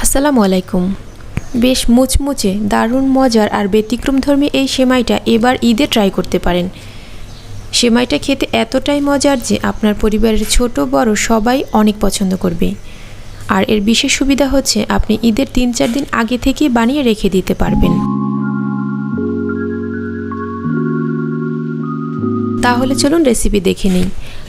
আসসালামু আলাইকুম। বেশ মুচমুচে দারুণ মজার আর ব্যতিক্রমধর্মী এই সেমাইটা এবার ঈদে ট্রাই করতে পারেন। সেমাইটা খেতে এতটাই মজার যে আপনার পরিবারের ছোট বড় সবাই অনেক পছন্দ করবে। আর এর বিশেষ সুবিধা হচ্ছে আপনি ঈদের ৩-৪ দিন আগে থেকেই বানিয়ে রেখে দিতে পারবেন। তাহলে চলুন রেসিপি দেখে নিই।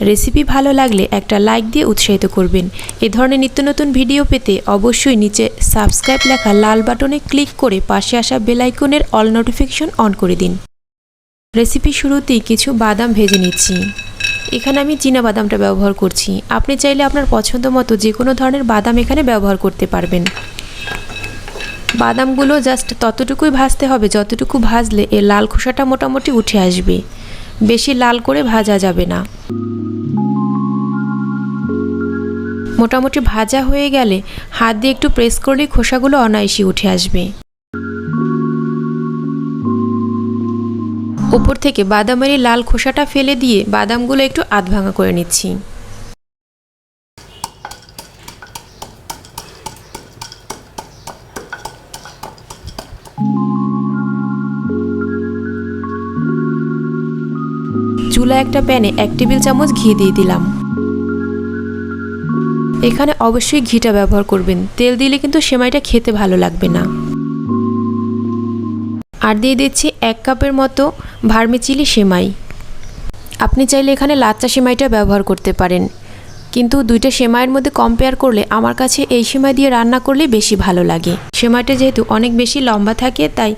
রেসিপি ভালো লাগলে একটা লাইক দিয়ে উৎসাহিত করবেন। এ ধরনের নিত্য নতুন ভিডিও পেতে অবশ্যই নিচে সাবস্ক্রাইব লেখা লাল বাটনে ক্লিক করে পাশে আসা বেল আইকনের অল নোটিফিকেশন অন করে দিন। রেসিপি শুরুতেই কিছু বাদাম ভেজে নিচ্ছি। এখানে আমি চীনা বাদামটা ব্যবহার করছি। আপনি চাইলে আপনার পছন্দ মতো যে কোনো ধরনের বাদাম এখানে ব্যবহার করতে পারবেন। বাদামগুলো জাস্ট ততটুকুই ভাজতে হবে যতটুকু ভাজলে এর লাল খোসাটা মোটামুটি উঠে আসবে। বেশি লাল করে ভাজা যাবে না। মোটামুটি ভাজা হয়ে গেলে হাত দিয়ে একটু প্রেস করলেই খোসাগুলো অনায়াসে উঠে আসবে। উপর থেকে বাদামের লাল খোসাটা ফেলে দিয়ে বাদামগুলো একটু আধ ভাঙা করে নিচ্ছি। চুলা একটা প্যানে 1 টেবিল চামচ ঘি দিয়ে দিলাম। এখানে অবশ্যই ঘিটা ব্যবহার করবেন, তেল দিলে কিন্তু সেমাইটা খেতে ভালো লাগবে না। আর দিয়ে দিচ্ছি 1 কাপের মতো ভার্মিচেলি সেমাই। আপনি চাইলে এখানে লাচ্চা সেমাইটা ব্যবহার করতে পারেন, কিন্তু দুইটা সেমাইয়ের মধ্যে কম্পেয়ার করলে আমার কাছে এই সেমাই দিয়ে রান্না করলে বেশি ভালো লাগে। সেমাইটা যেহেতু অনেক বেশি লম্বা থাকে তাই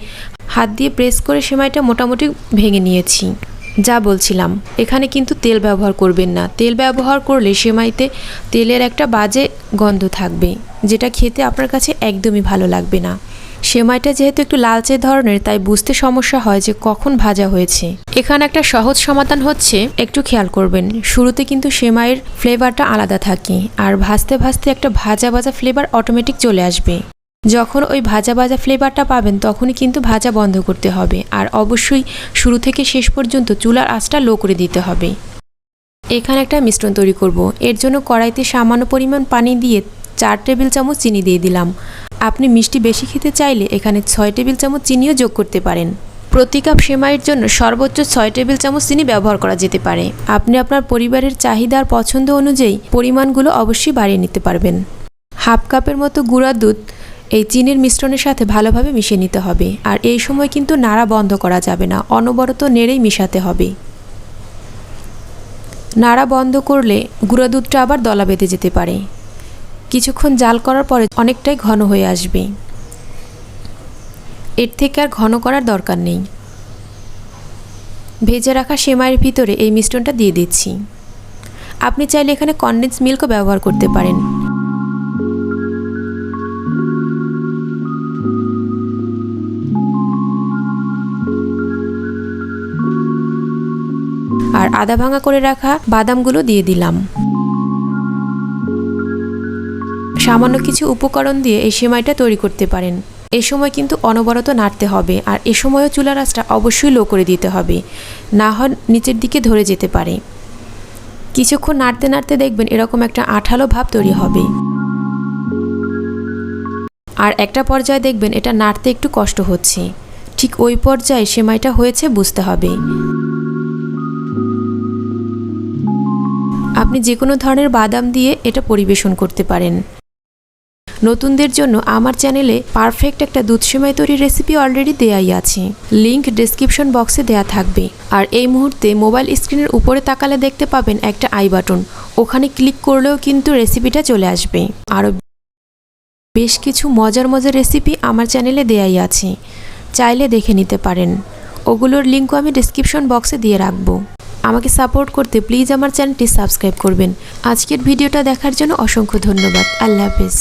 হাত দিয়ে প্রেস করে সেমাইটা মোটামুটি ভেঙে নিয়েছি। যা বলছিলাম, এখানে কিন্তু তেল ব্যবহার করবেন না। তেল ব্যবহার করলে সেমাইতে তেলের একটা বাজে গন্ধ থাকবে, যেটা খেতে আপনার কাছে একদমই ভালো লাগবে না। সেমাইটা যেহেতু একটু লালচে ধরনের তাই বুঝতে সমস্যা হয় যে কখন ভাজা হয়েছে। এখানে একটা সহজ সমাধান হচ্ছে, একটু খেয়াল করবেন, শুরুতে কিন্তু সেমাইয়ের ফ্লেভারটা আলাদা থাকে আর ভাজতে ভাজতে একটা ভাজা ভাজা ফ্লেভার অটোমেটিক চলে আসবে। যখন ওই ভাজা ভাজা ফ্লেভারটা পাবেন তখনই কিন্তু ভাজা বন্ধ করতে হবে। আর অবশ্যই শুরু থেকে শেষ পর্যন্ত চুলার আঁচটা লো করে দিতে হবে। এখানে একটা মিশ্রণ তৈরি করব। এর জন্য কড়াইতে সামান্য পরিমাণ পানি দিয়ে 4 টেবিল চামচ চিনি দিয়ে দিলাম। আপনি মিষ্টি বেশি খেতে চাইলে এখানে 6 টেবিল চামচ চিনিও যোগ করতে পারেন। প্রতি কাপ সেমাইয়ের জন্য সর্বোচ্চ 6 টেবিল চামচ চিনি ব্যবহার করা যেতে পারে। আপনি আপনার পরিবারের চাহিদা আর পছন্দ অনুযায়ী পরিমাণগুলো অবশ্যই বাড়িয়ে নিতে পারবেন। হাফ কাপের মতো গুঁড়া দুধ এই চিনির মিশ্রণের সাথে ভালোভাবে মিশিয়ে নিতে হবে। আর এই সময় কিন্তু নাড়া বন্ধ করা যাবে না, অনবরত নেড়েই মিশাতে হবে। নাড়া বন্ধ করলে গুঁড়া দুধটা আবার দলা বেঁধে যেতে পারে। কিছুক্ষণ জাল করার পরে অনেকটাই ঘন হয়ে আসবে। এর থেকে আর ঘন করার দরকার নেই। ভেজে রাখা সেমাইয়ের ভিতরে এই মিশ্রণটা দিয়ে দিচ্ছি। আপনি চাইলে এখানে কনডেন্স মিল্কও ব্যবহার করতে পারেন। আর আধা ভাঙা করে রাখা বাদামগুলো দিয়ে দিলাম। সামান্য কিছু উপকরণ দিয়ে এই সেমাইটা তৈরি করতে পারেন। এই সময় কিন্তু অনবরত নাড়তে হবে। আর এ সময়ও চুলার আঁচটা অবশ্যই লো করে দিতে হবে, না হয় নিচের দিকে ধরে যেতে পারে। কিছুক্ষণ নাড়তে নাড়তে দেখবেন এরকম একটা আঠালো ভাব তৈরি হবে। আর একটা পর্যায়ে দেখবেন এটা নাড়তে একটু কষ্ট হচ্ছে। ঠিক ওই পর্যায়ে সেমাইটা হয়েছে বুঝতে হবে। আপনি যে কোনো ধরনের বাদাম দিয়ে এটা পরিবেশন করতে পারেন। নতুনদের জন্য আমার চ্যানেলে পারফেক্ট একটা দুধ সেমাই তৈরির রেসিপি অলরেডি দেয়াই আছে, লিংক ডেসক্রিপশন বক্সে দেয়া থাকবে। আর এই মুহূর্তে মোবাইল স্ক্রিনের উপরে তাকালে দেখতে পাবেন একটা আই বাটন, ওখানে ক্লিক করলেও কিন্তু রেসিপিটা চলে আসবে। আরও বেশ কিছু মজার মজার রেসিপি আমার চ্যানেলে দেয়াই আছে, চাইলে দেখে নিতে পারেন। ওগুলোর লিঙ্কও আমি ডেসক্রিপশন বক্সে দিয়ে রাখবো। আমাকে সাপোর্ট করতে প্লিজ আমার চ্যানেলটি সাবস্ক্রাইব করবেন। আজকের ভিডিওটা দেখার জন্য অসংখ্য ধন্যবাদ। আল্লাহ হাফেজ।